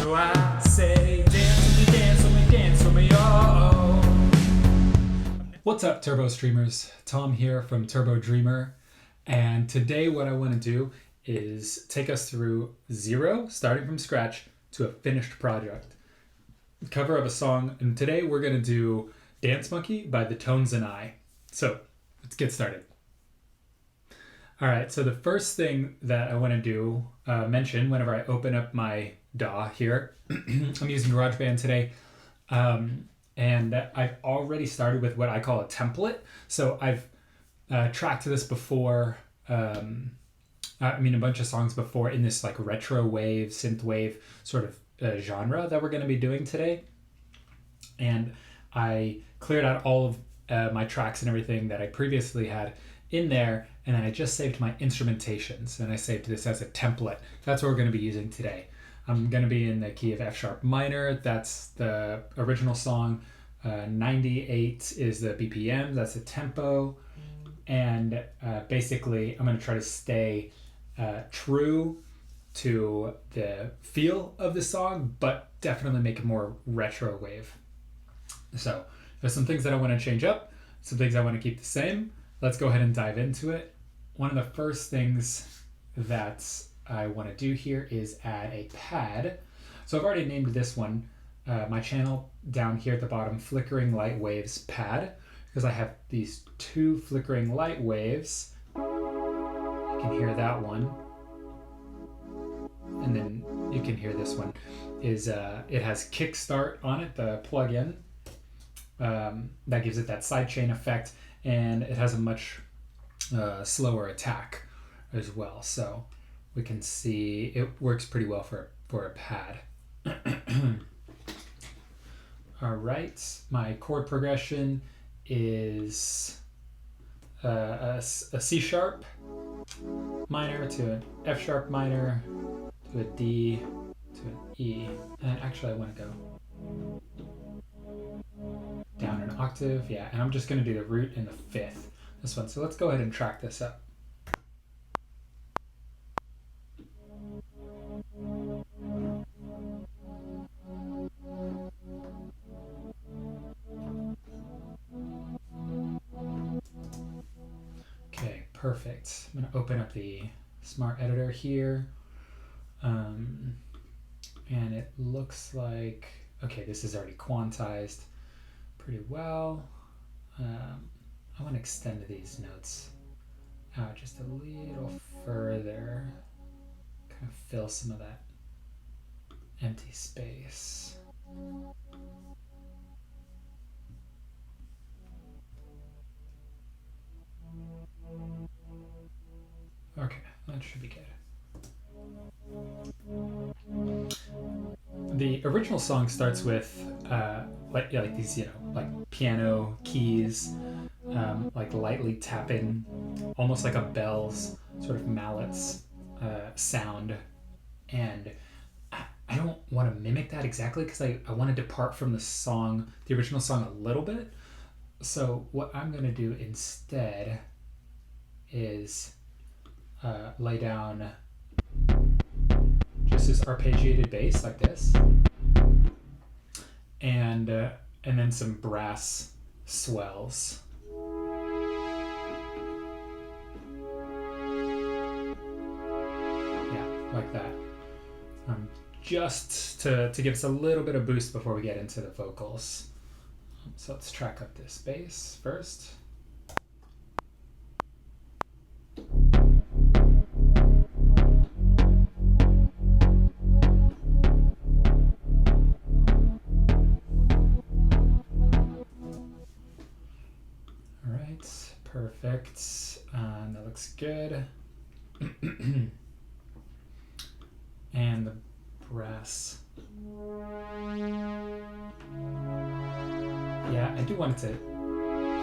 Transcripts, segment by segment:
So I say, dance with me, dance with me, dance with me, oh. What's up, Turbo Streamers? Tom here from Turbo Dreamer. And today what I want to do is take us through zero, starting from scratch, to a finished project. Cover of a song, and today we're going to do Dance Monkey by The Tones and I. So let's get started. All right, so the first thing that I want to do, mention whenever I open up my DAW here, I'm using GarageBand today, and I've already started with what I call a template. So I've tracked this before, a bunch of songs before in this like retro wave, synthwave sort of genre that we're going to be doing today. And I cleared out all of my tracks and everything that I previously had in there, and then I just saved my instrumentations, and I saved this as a template. That's what we're going to be using today. I'm going to be in the key of F sharp minor. That's the original song. 98 is the BPM. That's the tempo. And basically, I'm going to try to stay true to the feel of the song, but definitely make it more retro wave. So there's some things that I want to change up, some things I want to keep the same. Let's go ahead and dive into it. One of the first things that I want to do here is add a pad. So I've already named this one, my channel down here at the bottom, Flickering Light Waves Pad, because I have these two flickering light waves. You can hear that one. And then you can hear this one. It has Kickstart on it, the plugin. That gives it that sidechain effect, and it has a much slower attack as well. So we can see it works pretty well for a pad. All right, my chord progression is a C sharp minor to an F sharp minor to a D to an E. And actually I want to go down an octave, yeah, and I'm just going to do the root in the fifth, this one. So let's go ahead and track this up. Okay, perfect. I'm going to open up the Smart Editor here, and it looks like, okay, this is already quantized pretty well. I want to extend these notes out just a little further, kind of fill some of that empty space. Okay, that should be good. The original song starts with like these, like piano keys, like lightly tapping, almost like a bells, sort of mallets sound. And I don't want to mimic that exactly because I want to depart from the original song a little bit. So what I'm going to do instead is lay down just this arpeggiated bass like this, and then some brass swells. Yeah, like that. Just to give us a little bit of boost before we get into the vocals. So let's track up this bass first. Perfect. That looks good. And the brass. Yeah, I do want it to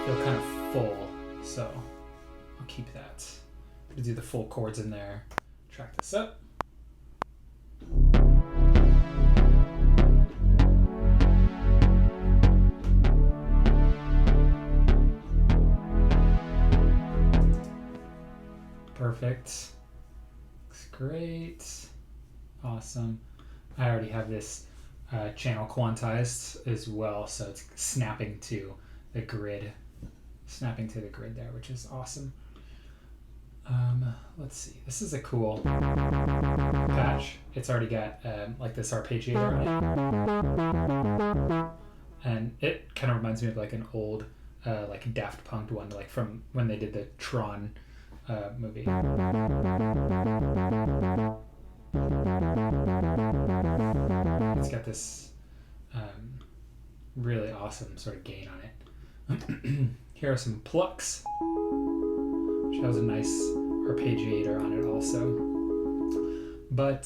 feel kind of full, so I'll keep that. I'm gonna do the full chords in there. Track this up. Perfect. Looks great. Awesome. I already have this channel quantized as well, so it's snapping to the grid there, which is awesome. Let's see. This is a cool patch. It's already got like this arpeggiator on it, and it kind of reminds me of like an old like Daft Punk one, like from when they did the Tron movie. It's got this really awesome sort of gain on it. Here are some plucks, which has a nice arpeggiator on it also. But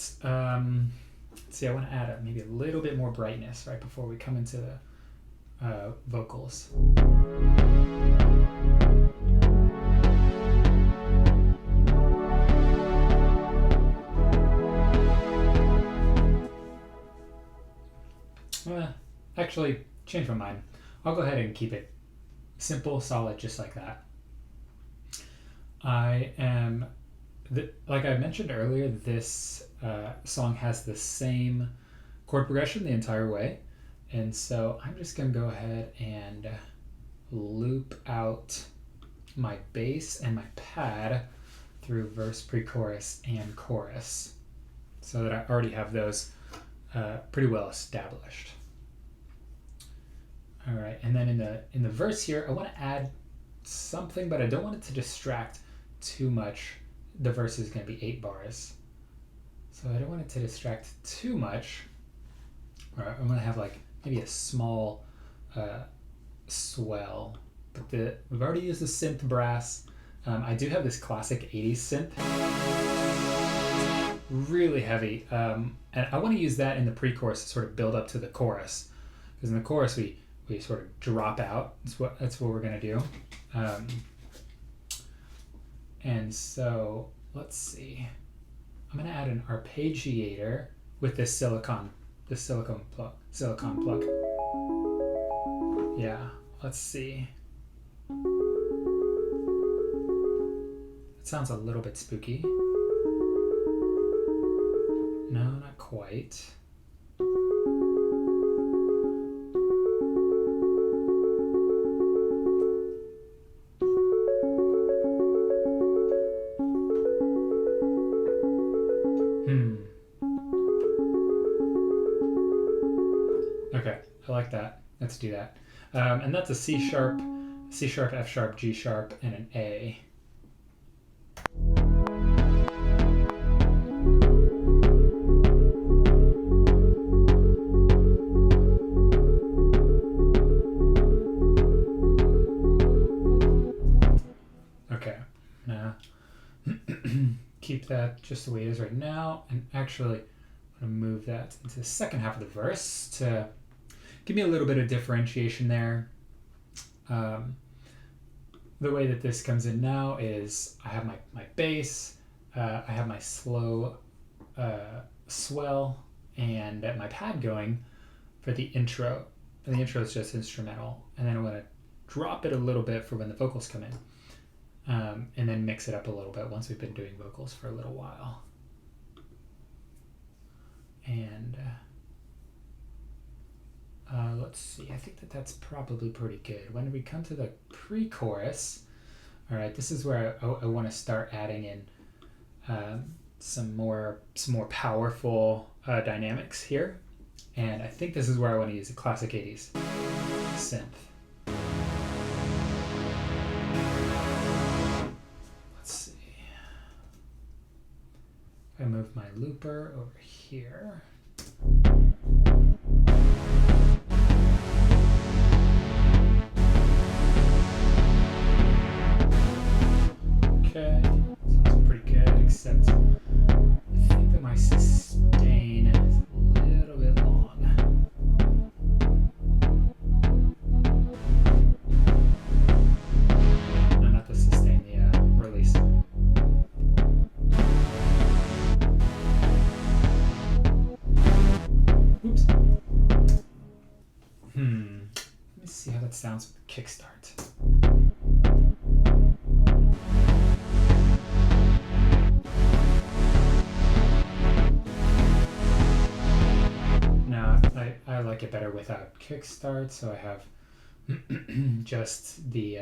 see, I want to add maybe a little bit more brightness right before we come into the vocals. Actually, change my mind. I'll go ahead and keep it simple, solid, just like that. Like I mentioned earlier, this song has the same chord progression the entire way. And so I'm just going to go ahead and loop out my bass and my pad through verse, pre-chorus, and chorus, so that I already have those pretty well established. All right, and then in the verse here, I want to add something, but I don't want it to distract too much. The verse is going to be 8 bars, so I don't want it to distract too much. All right, I'm going to have like maybe a small swell, but we've already used the synth brass. I do have this classic 80s synth, really heavy, and I want to use that in the pre-chorus to sort of build up to the chorus, because in the chorus we sort of drop out. That's what we're gonna do. And so let's see. I'm gonna add an arpeggiator with this silicon plug. Yeah, let's see. It sounds a little bit spooky. No, not quite. Okay, I like that. Let's do that. And that's a C sharp, F sharp, G sharp, and an A. Okay, now keep that just the way it is right now, and actually I'm going to move that into the second half of the verse to give me a little bit of differentiation there. The way that this comes in now is I have my bass, I have my slow swell, and my pad going for the intro. And the intro is just instrumental, and then I'm going to drop it a little bit for when the vocals come in, and then mix it up a little bit once we've been doing vocals for a little while. And let's see, I think that's probably pretty good. When we come to the pre-chorus, all right, this is where I want to start adding in some more powerful dynamics here. And I think this is where I want to use a classic 80s synth. Let's see. I move my looper over here. Okay, sounds pretty good, except I think that my sustain is a little bit long. No, not the sustain, the release. Oops. Let me see how that sounds with kickstart. like it better without kickstart, so I have just the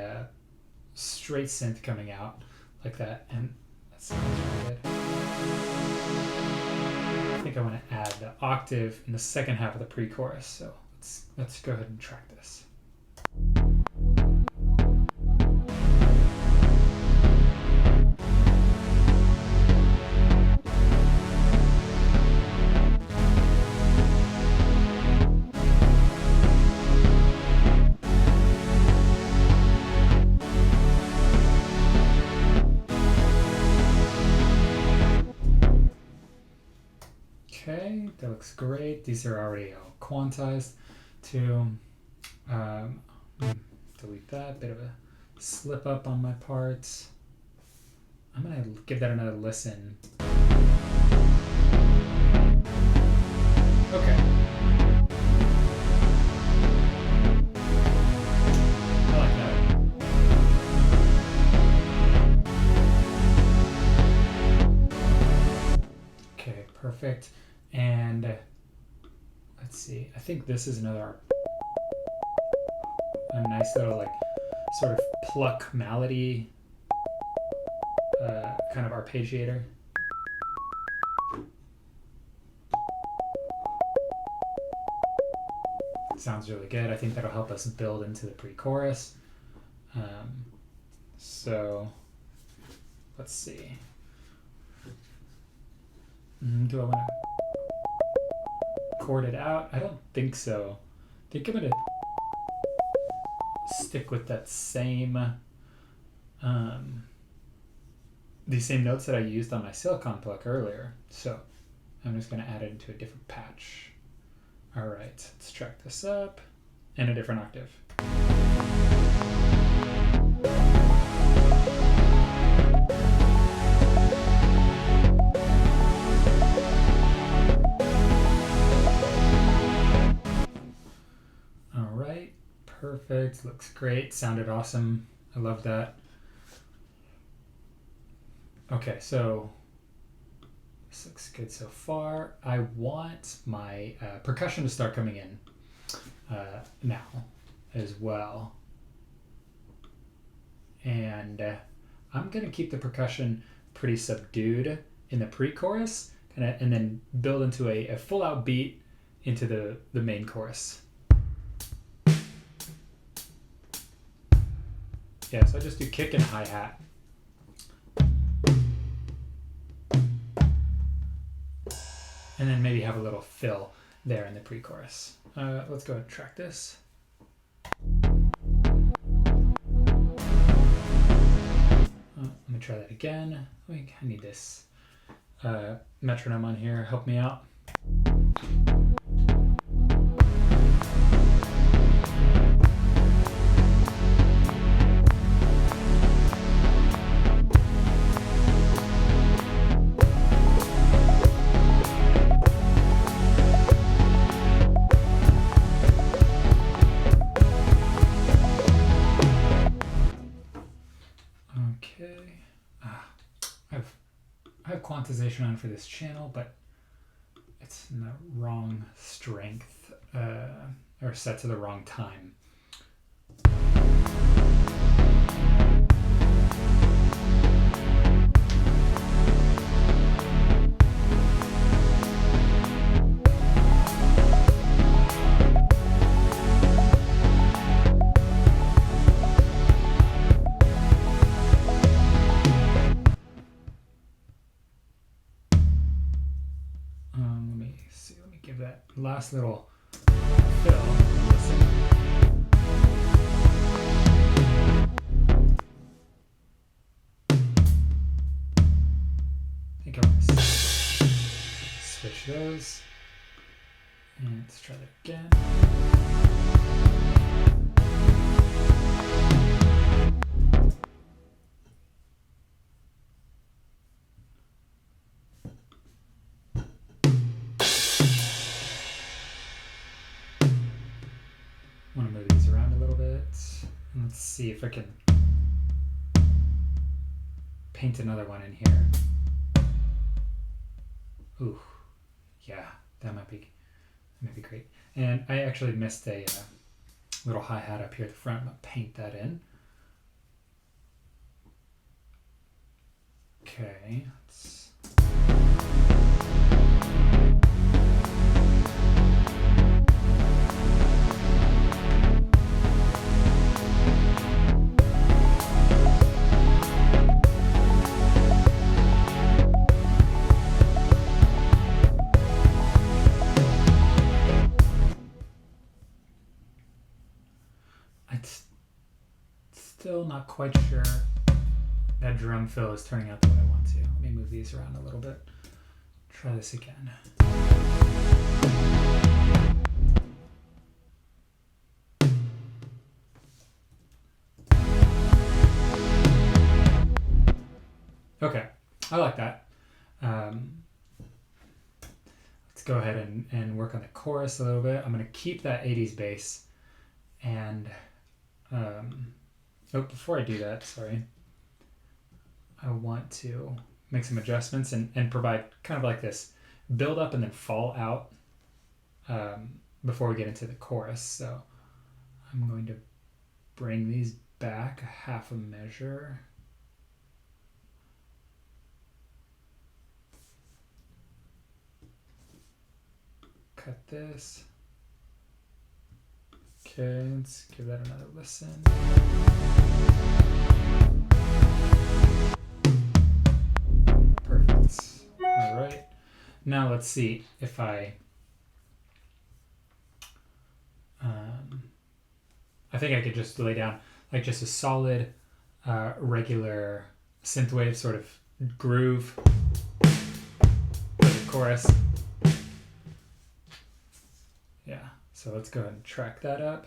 straight synth coming out like that, and that sounds really good. I think I want to add the octave in the second half of the pre-chorus, so let's go ahead and track this. Okay, that looks great. These are already all quantized. To delete that, bit of a slip up on my part. I'm gonna give that another listen. Okay. I like that. Okay, perfect. And let's see, I think this is a nice little like sort of pluck melody kind of arpeggiator. Sounds really good. I think that'll help us build into the pre-chorus. So let's see. Do I want to chord it out? I don't think so. I think I'm going to stick with that same these same notes that I used on my silicon pluck earlier. So I'm just going to add it into a different patch. All right, let's track this up in a different octave. All right, perfect, looks great, sounded awesome. I love that. Okay, so this looks good so far. I want my percussion to start coming in now as well. And I'm gonna keep the percussion pretty subdued in the pre-chorus and then build into a full out beat into the main chorus. Yeah, so I just do kick and hi-hat. And then maybe have a little fill there in the pre-chorus. Let's go ahead and track this. Let me try that again. I need this metronome on here. Help me out. I have quantization on for this channel, but it's in the wrong strength or set to the wrong time. Give that last little fill. Listen. I think I'm going to switch those. And let's try that again. Want to move these around a little bit. And let's see if I can paint another one in here. Ooh, yeah, that might be That'd be great. And I actually missed a little hi-hat up here at the front. I'm going to paint that in. Okay. Still not quite sure that drum fill is turning out the way I want to. Let me move these around a little bit. Try this again. Okay, I like that. Let's go ahead and work on the chorus a little bit. I'm going to keep that 80s bass and before I do that, sorry, I want to make some adjustments and provide kind of like this build up and then fall out before we get into the chorus. So I'm going to bring these back a half a measure. Cut this. Okay, let's give that another listen. Perfect. All right. Now let's see if I think I could just lay down like just a solid, regular synthwave sort of groove for the chorus. Yeah. So let's go ahead and track that up.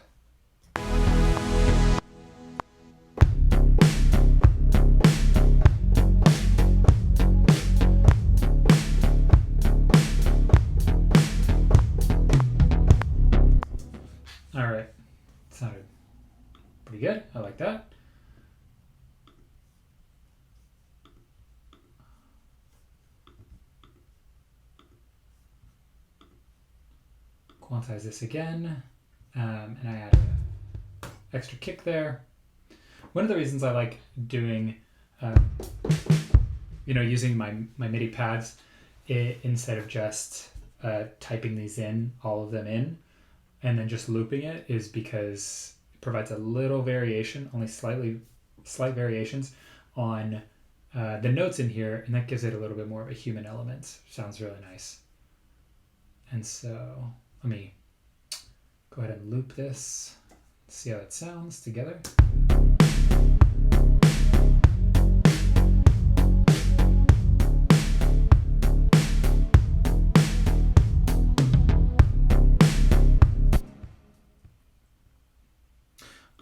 All right, sounded pretty good. I like that. Quantize this again, and I add an extra kick there. One of the reasons I like doing, using my MIDI pads instead of just typing these in, all of them in, and then just looping it is because it provides a little variation, only slight variations on the notes in here, and that gives it a little bit more of a human element. Sounds really nice. And so let me go ahead and loop this, see how it sounds together.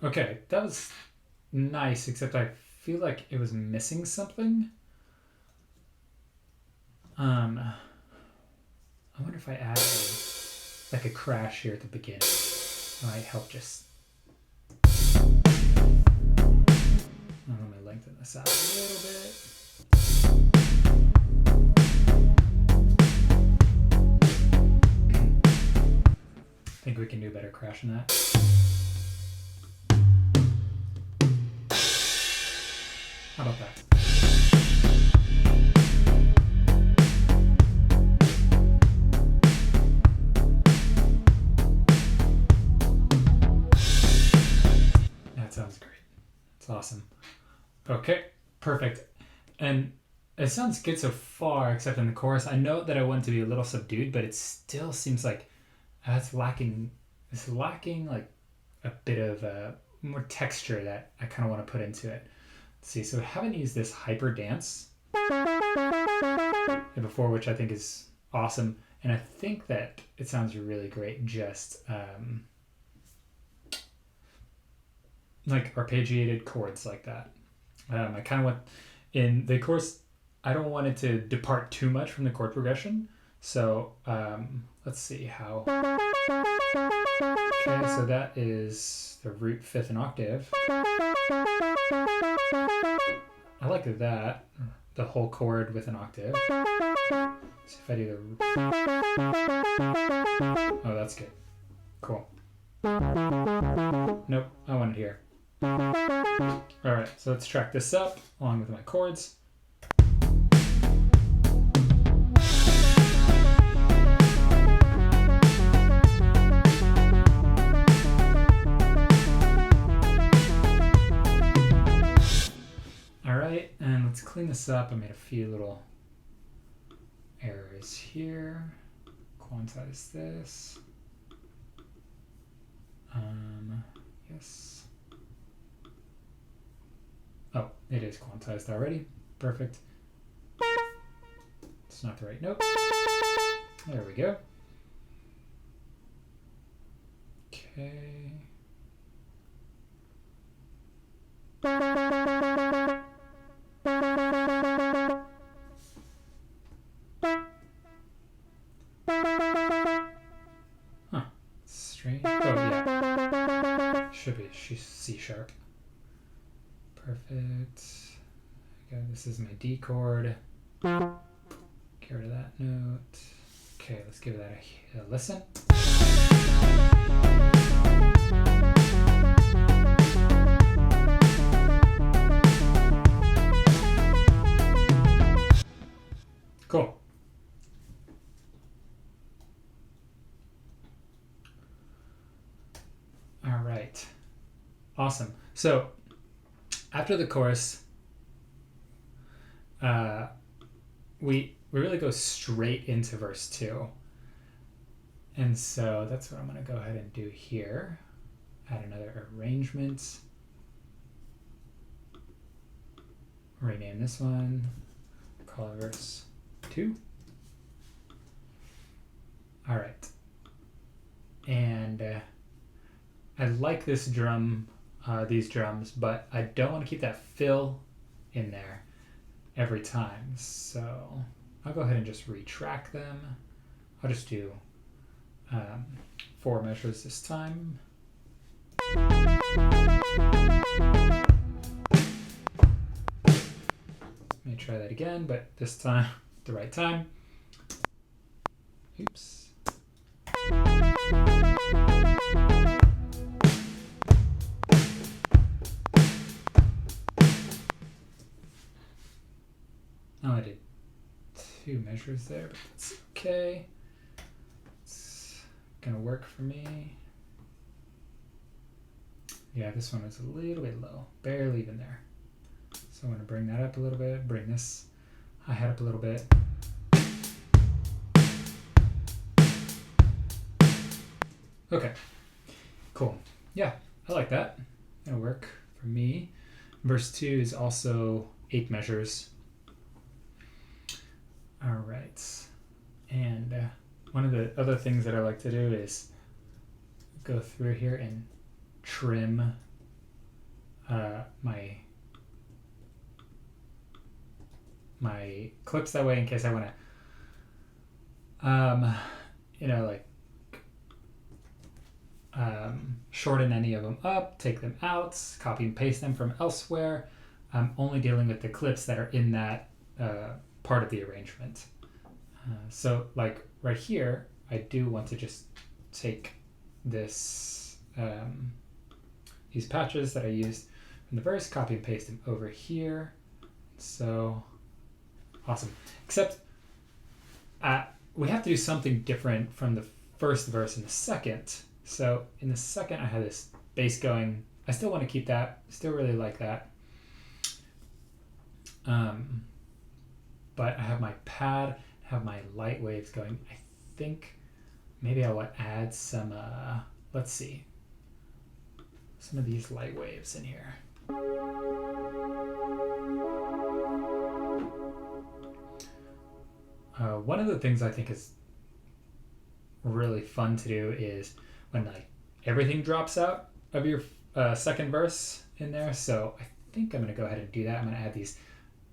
Okay, that was nice, except I feel like it was missing something. I wonder if I add a crash here at the beginning. It might help just... Let me lengthen this out a little bit. I think we can do a better crash than that. How about that? That sounds great. It's awesome. Okay, perfect. And it sounds good so far, except in the chorus. I know that I want it to be a little subdued, but it still seems like it's lacking like a bit of more texture that I kind of want to put into it. Let's see, so I haven't used this hyper dance before, which I think is awesome. And I think that it sounds really great just like arpeggiated chords like that. I kind of want, in the chorus, I don't want it to depart too much from the chord progression. So let's see how. Okay, so that is the root fifth and octave. I like that, the whole chord with an octave. See if I do the... Oh, that's good. Cool. Nope, I want it here. Alright, so let's track this up along with my chords. Alright, and let's clean this up. I made a few little errors here. Quantize this. Yes. Oh, it is quantized already. Perfect. It's not the right note. There we go. Okay. Huh. Strange. Oh, yeah. Should be C sharp. Perfect. Okay, this is my D chord. Get rid of that note. Okay, let's give that a listen. Cool. All right. Awesome. So after the chorus, we really go straight into verse 2. And so that's what I'm going to go ahead and do here. Add another arrangement. Rename this one. Call it verse 2. All right. And I like this drum, these drums, but I don't want to keep that fill in there every time. So I'll go ahead and just retrack them. I'll just do 4 measures this time. Let me try that again, but this time at the right time. Oops. Oh, I did 2 measures there, but that's okay. It's gonna work for me. Yeah, this one was a little bit low, barely even there. So I'm gonna bring that up a little bit, bring this hi-hat up a little bit. Okay, cool. Yeah, I like that. That'll work for me. Verse 2 is also 8 measures. All right. And one of the other things that I like to do is go through here and trim my clips that way in case I want to, shorten any of them up, take them out, copy and paste them from elsewhere. I'm only dealing with the clips that are in that part of the arrangement. So like right here, I do want to just take this, these patches that I used from the verse, copy and paste them over here. So awesome. Except we have to do something different from the first verse and the second. So in the second, I have this bass going. I still want to keep that. Still really like that. But I have my pad, have my light waves going. I think maybe I'll add some, let's see, some of these light waves in here. One of the things I think is really fun to do is when like everything drops out of your second verse in there. So I think I'm going to go ahead and do that. I'm going to add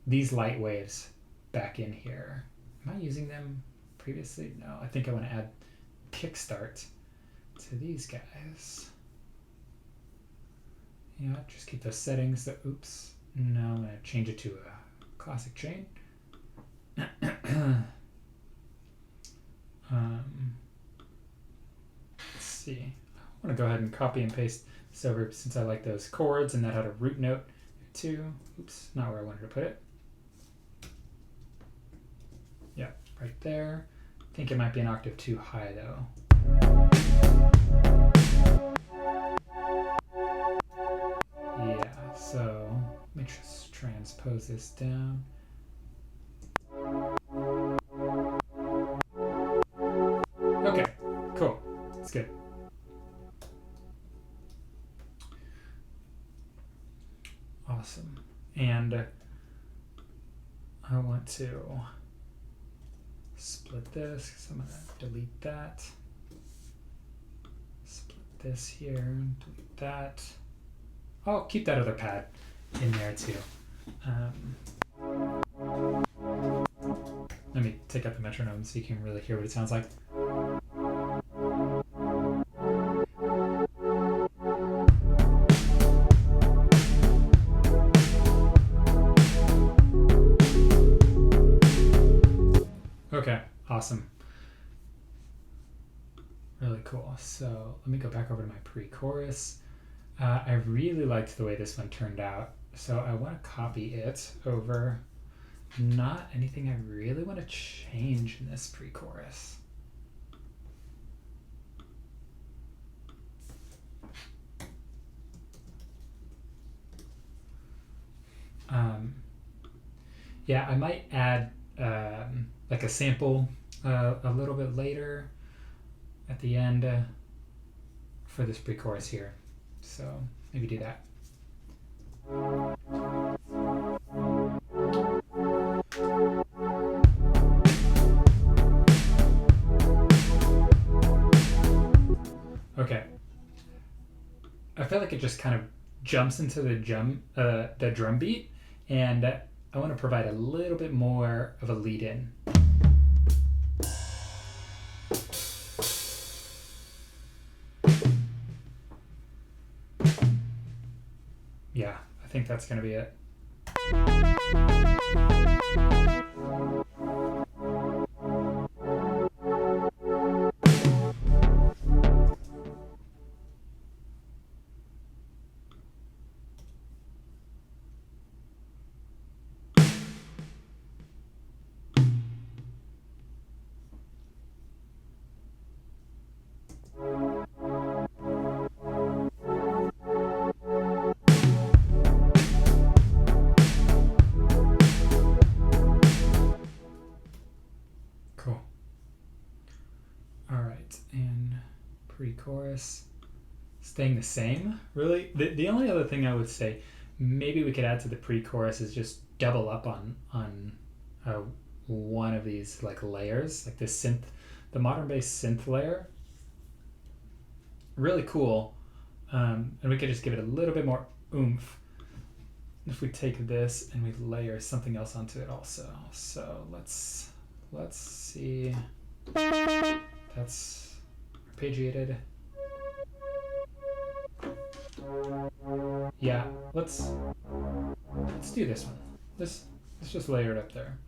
these light waves back in here. Am I using them previously? No, I think I want to add kickstart to these guys. Yeah, just keep those settings. So, oops. No, I'm going to change it to a classic chain. see. I want to go ahead and copy and paste this over since I like those chords, and that had a root note too. Oops, not where I wanted to put it. Yeah, right there. I think it might be an octave too high though. Yeah, so let me just transpose this down. Okay, cool. That's good. Awesome. And I want to split this because I'm going to delete that. Split this here, delete that. I'll keep that other pad in there too. Let me take out the metronome so you can really hear what it sounds like. Okay, awesome. Really cool. So let me go back over to my pre-chorus. I really liked the way this one turned out, so I want to copy it over. Not anything I really want to change in this pre-chorus. Yeah, I might add like a sample a little bit later at the end for this pre-chorus here. So maybe do that. Okay. I feel like it just kind of jumps into the drum beat, and I want to provide a little bit more of a lead in. Yeah, I think that's going to be it. Cool. All right, and pre-chorus staying the same. Really, the only other thing I would say maybe we could add to the pre-chorus is just double up on one of these like layers, like this synth, the modern bass synth layer. Really cool, and we could just give it a little bit more oomph if we take this and we layer something else onto it also. So let's see. That's arpeggiated. Yeah, let's do this one. Let's just layer it up there.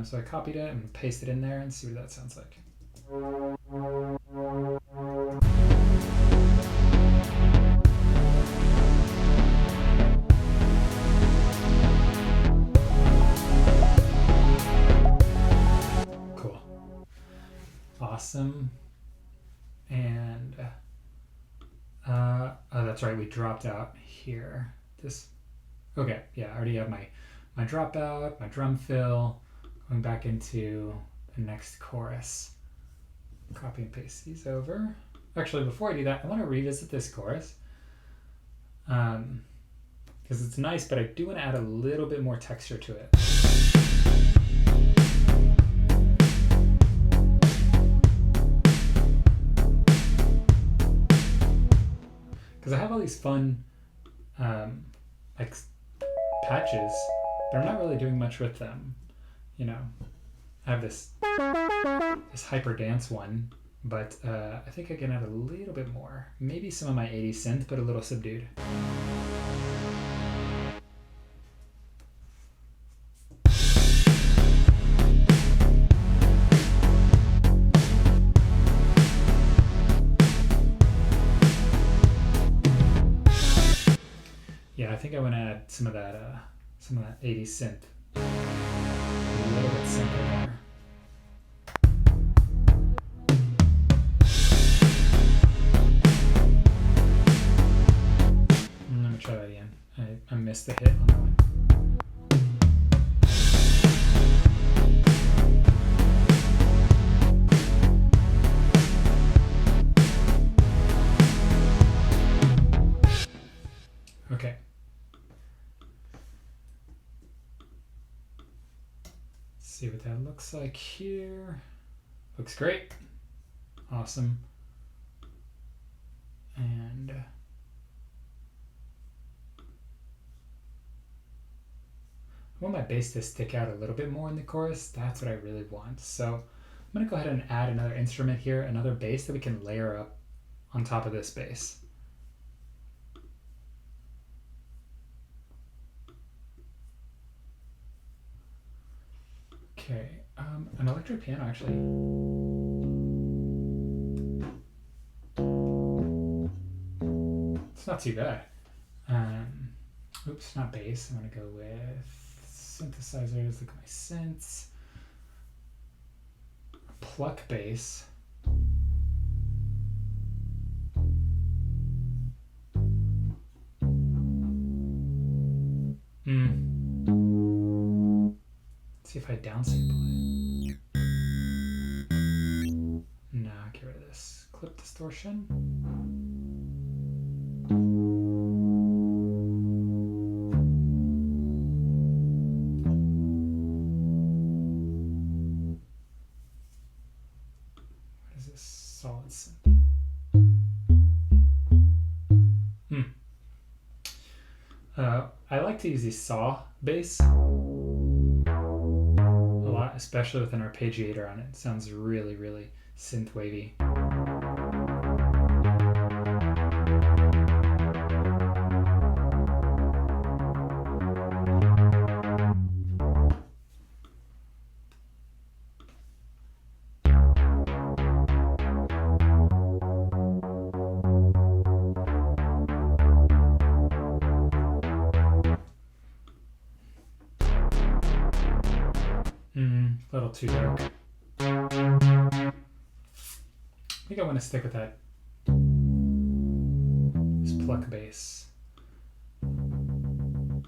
So I copied it and pasted it in there and see what that sounds like. Cool. Awesome. And oh, that's right, we dropped out here. Okay, yeah, I already have my dropout, my drum fill, going back into the next chorus. Copy and paste these over. Actually, before I do that, I want to revisit this chorus because it's nice, but I do want to add a little bit more texture to it. Because I have all these fun like patches, but I'm not really doing much with them. You know, I have this hyper dance one, but I think I can add a little bit more. Maybe some of my 80s synth, but a little subdued. think I want to add some of that 80s synth. A little bit simpler there. Let me try that again. I missed the hit on that one. Okay. Let's see what that looks like here. Looks great. Awesome. And I want my bass to stick out a little bit more in the chorus. That's what I really want. So I'm going to go ahead and add another instrument here, another bass that we can layer up on top of this bass. Okay, an electric piano actually. It's not too bad. Oops, not bass. I'm gonna go with synthesizers. Look at my synths. Pluck bass. See if I downsample it. No, get rid of this. Clip distortion. What is this? Solid synth. I like to use the saw bass a lot, especially with an arpeggiator on it. It sounds really, really synth-wavy. A little too dark. I think I want to stick with that. This pluck bass. Let's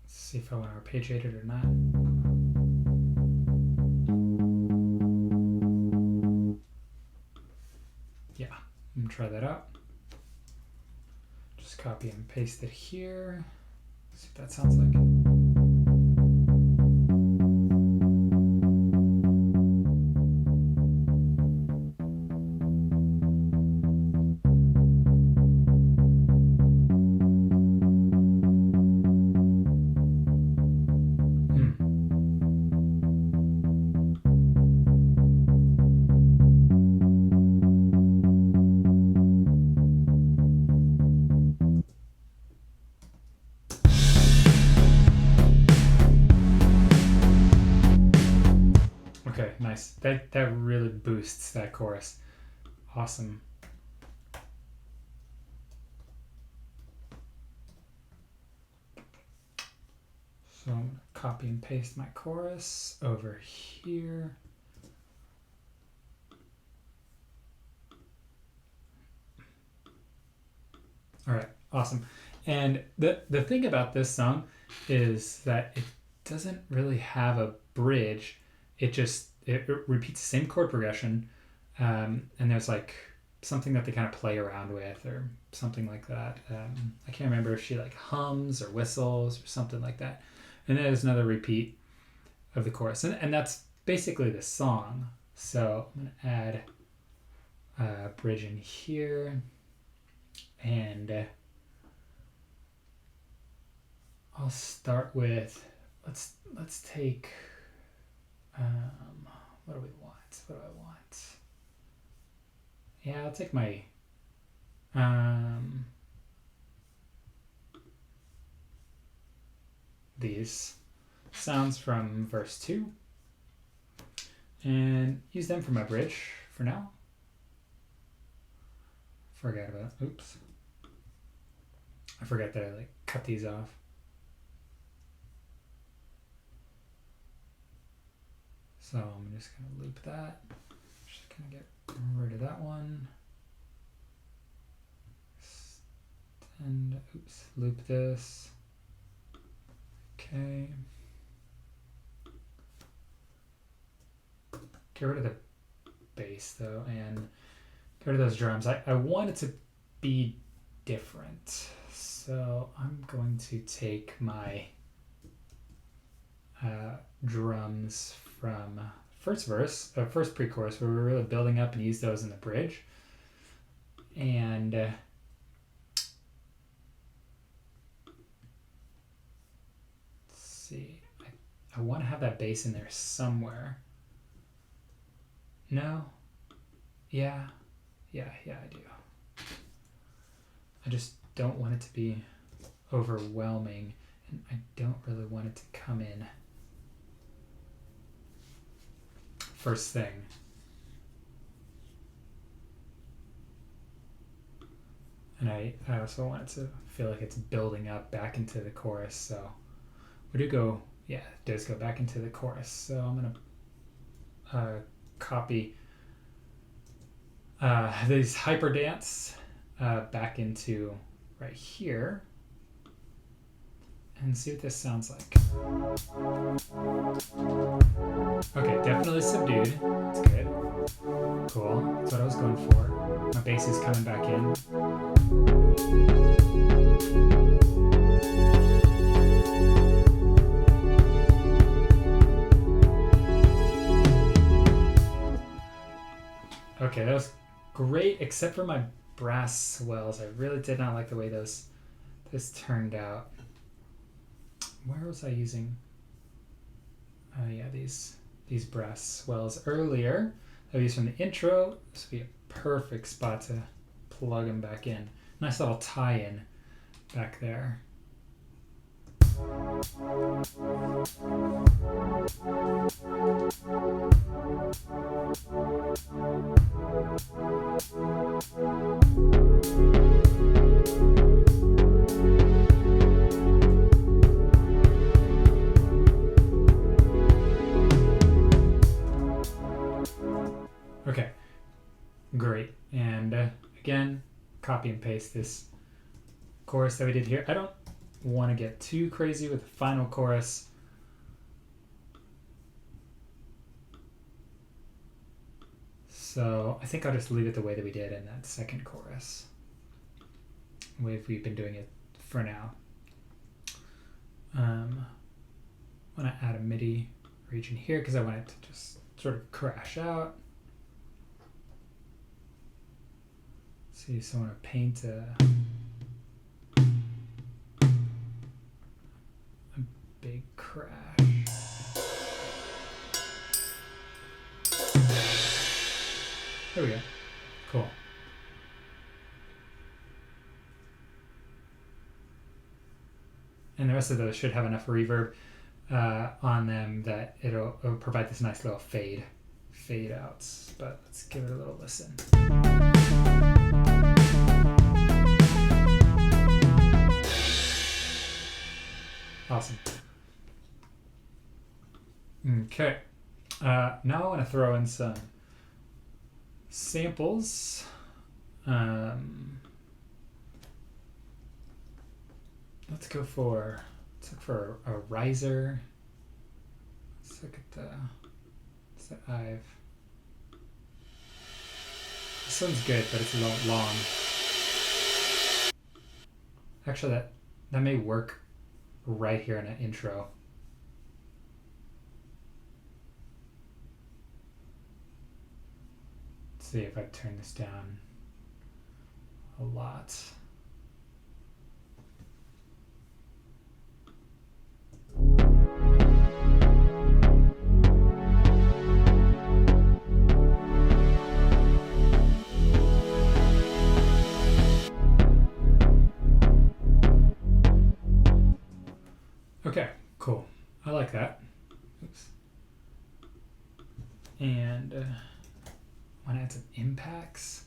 see if I want to arpeggiate it or not. Yeah, I'm gonna try that out. Just copy and paste it here. See what that sounds like. Okay, nice. That really boosts that chorus. Awesome. So I'm gonna copy and paste my chorus over here. All right, awesome. And the thing about this song is that it doesn't really have a bridge. It repeats the same chord progression, and there's like something that they kind of play around with or something like that. I can't remember if she like hums or whistles or something like that. And then there's another repeat of the chorus, and that's basically the song. So I'm gonna add a bridge in here, and I'll start with let's take. What do we want? What do I want? Yeah, I'll take my these sounds from verse 2 and use them for my bridge for now. Forget about it. Oops. I forget that I like cut these off. So I'm just gonna loop that. Just gonna get rid of that one. And oops, loop this. Okay. Get rid of the bass though, and get rid of those drums. I want it to be different. So I'm going to take my drums from first pre-chorus where we were really building up and use those in the bridge. And let's see, I want to have that bass in there somewhere. No? Yeah, I do. I just don't want it to be overwhelming, and I don't really want it to come in first thing. And I also want it to feel like it's building up back into the chorus, so we do go, yeah, it does go back into the chorus. So I'm gonna copy these hyper dance back into right here and see what this sounds like. Okay, definitely subdued. That's good. Cool. That's what I was going for. My bass is coming back in. Okay, that was great, except for my brass swells. I really did not like the way this turned out. Where was I using? Oh yeah, these brass swells earlier that I used from the intro. This would be a perfect spot to plug them back in. Nice little tie-in back there. Okay, great. And again, copy and paste this chorus that we did here. I don't want to get too crazy with the final chorus. So I think I'll just leave it the way that we did in that second chorus. The way we've been doing it for now. I want to add a MIDI region here because I want it to just sort of crash out. See, so I want to paint a big crash. There we go. Cool. And the rest of those should have enough reverb on them that it'll provide this nice little fade outs. But let's give it a little listen. Awesome. Okay. Now I want to throw in some samples. Let's look for a riser. Let's look at the I've. This one's good, but it's a little long. Actually, that may work right here in an intro. Let's see if I turn this down a lot. Okay, cool. I like that. Oops. And I want to add some impacts.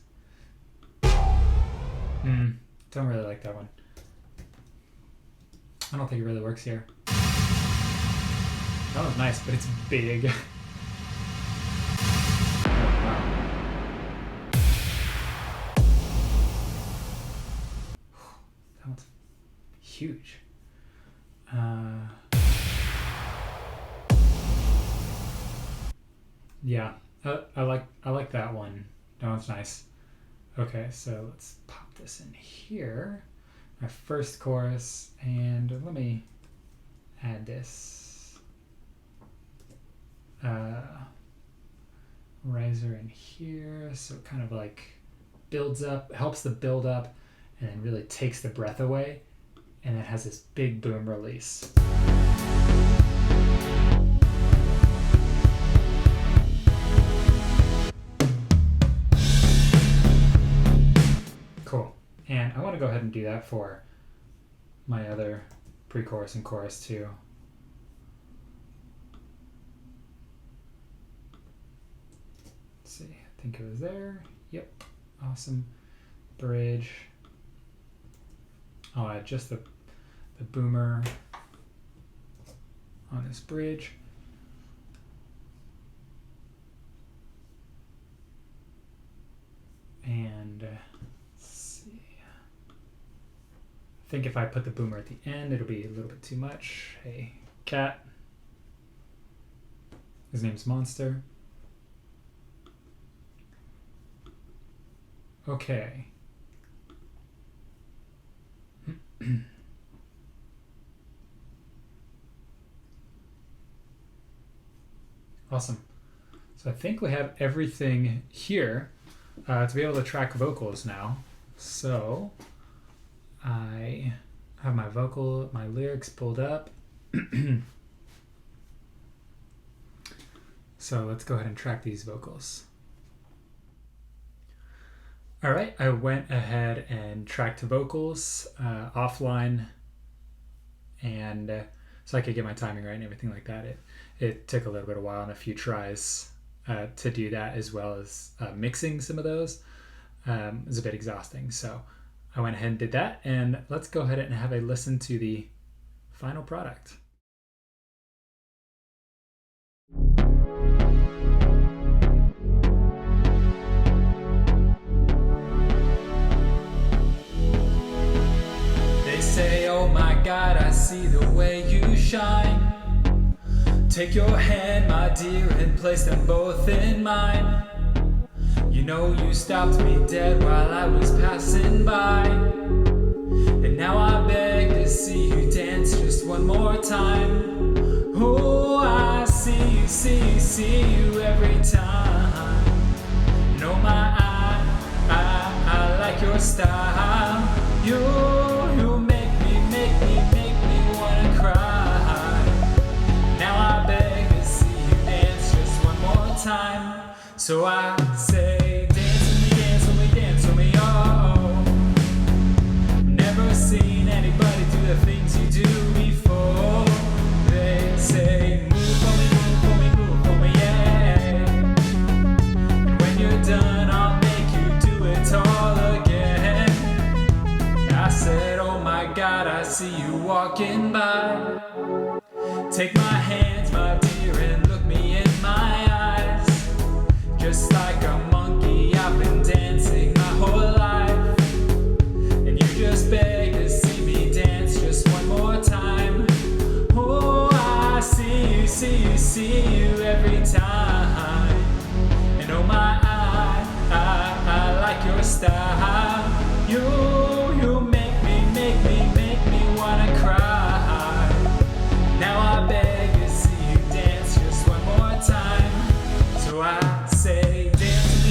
Don't really like that one. I don't think it really works here. That was nice, but it's big. That one's huge. Yeah, I like that one. That one's nice. Okay, so let's pop this in here. My first chorus, and let me add this riser in here, so it kind of like builds up, helps the build up, and then really takes the breath away, and it has this big boom release. Cool. And I want to go ahead and do that for my other pre-chorus and chorus too. Let's see, I think it was there. Yep, awesome. Bridge. I'll add just the boomer on this bridge. And let's see. I think if I put the boomer at the end, it'll be a little bit too much. Hey, cat. His name's Monster. Okay. Awesome. So I think we have everything here to be able to track vocals now. So I have my lyrics pulled up. So let's go ahead and track these vocals. All right, I went ahead and tracked vocals offline, and so I could get my timing right and everything like that. It took a little bit of while and a few tries to do that, as well as mixing some of those. It was a bit exhausting, so I went ahead and did that, and let's go ahead and have a listen to the final product. Say, oh my God, I see the way you shine. Take your hand, my dear, and place them both in mine. You know you stopped me dead while I was passing by, and now I beg to see you dance just one more time. Oh, I see you every time. No, my I like your style. You make me wanna cry. Now I beg to see you dance just one more time. So I say, dance with me, oh. Never seen anybody do the things you do before. They say, move for me, yeah. And when you're done, I'll make you do it all again. I said, oh my God, I see you walking by. Take my hands, my dear, and look me in my eyes. Just like a monkey, I've been dancing my whole life, and you just beg to see me dance just one more time. Oh, I see you every time. And oh my, I like your style. You make me wanna cry. Now I beg to see you dance just one more time. So I say, dance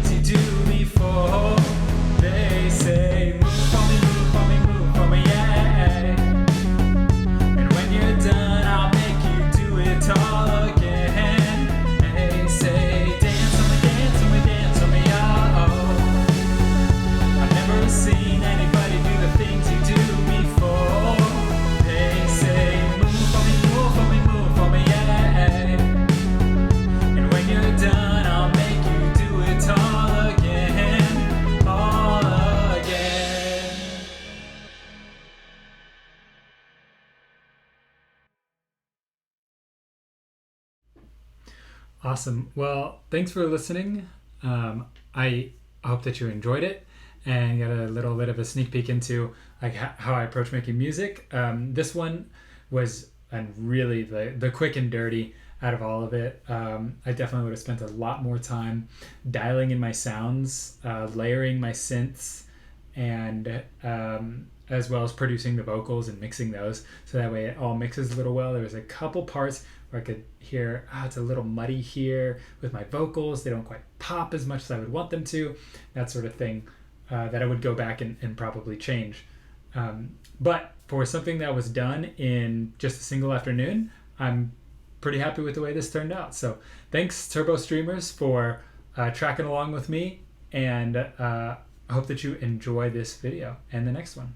things you do before. They say, move for me, move for me, move for me, yeah. And when you're done, I'll make you do it all again. They say, dance on me, dance on me, dance on me, oh. I've never seen anybody do the things you do before. They say, move for me, move for me, move for me, yeah. And when you're done, I'll make you do it all again, all again. Awesome. Well, thanks for listening. I hope that you enjoyed it and got a little bit of a sneak peek into like how I approach making music. This one was really the quick and dirty out of all of it. I definitely would have spent a lot more time dialing in my sounds, layering my synths, and as well as producing the vocals and mixing those, so that way it all mixes a little well. There was a couple parts where I could hear, it's a little muddy here with my vocals. They don't quite pop as much as I would want them to, that sort of thing, that I would go back and probably change. But for something that was done in just a single afternoon, I'm pretty happy with the way this turned out. So thanks, Turbo Streamers, for tracking along with me, and I hope that you enjoy this video and the next one.